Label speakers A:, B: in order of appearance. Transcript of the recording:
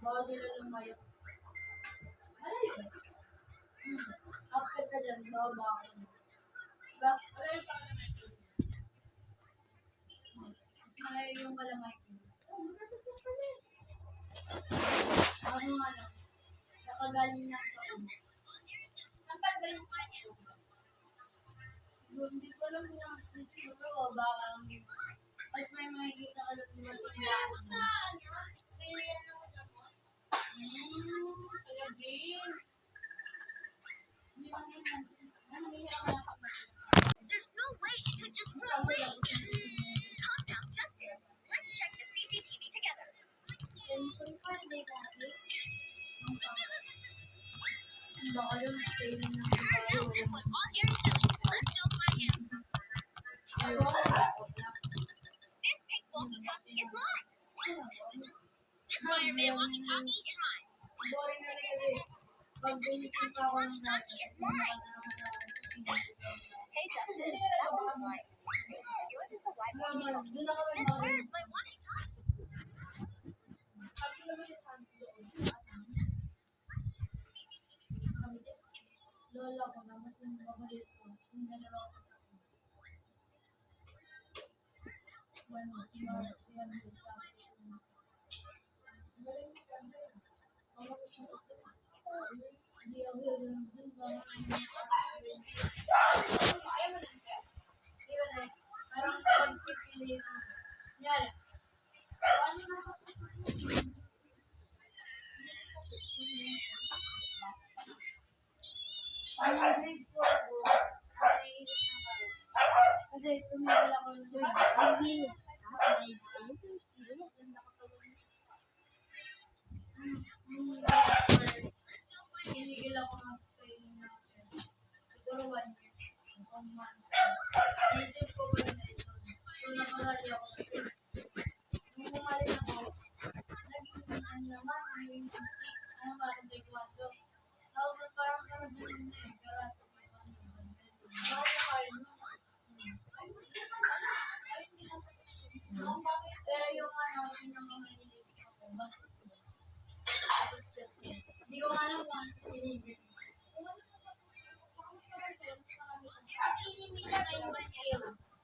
A: Bawa sila lumayo. Ano yun? After ka dyan, bawa ako. Diba? Mas malayo yung malamay ko. Ano, nakagaling na sa ulo. Saan pa galing pa niya? Hindi ko alam kung siguro baka lang yun. Mas may makikita ka lang naman sa ilan. Kaya din.
B: There's no way it could just run away. Calm down, Justin. Let's check the CCTV together. Turns out this was all Harry doing. Let's go find him. This pink walkie-talkie is mine. This Spider-Man walkie-talkie is mine. The Pikachu walkie-talkie is mine.
C: Hey Justin, that one's mine. Yours is the white walkie-talkie.
B: Then where's my walkie-talkie?
A: Lola ko na mas mabalik ko. Yung dalawa ko. Kasi tumigil ako tumigil ako ng training natin. Siguro 1 year. 1 month. Naisip ko ba na ito? So, nakahali ako. Nung kumali ako, naging naman, ano parang taekwondo. Tawag parang sa naging karate. Pero yung pinamamahilig ako, hindi ko alam kung ano pinigil. Ang enemy na kayo skills.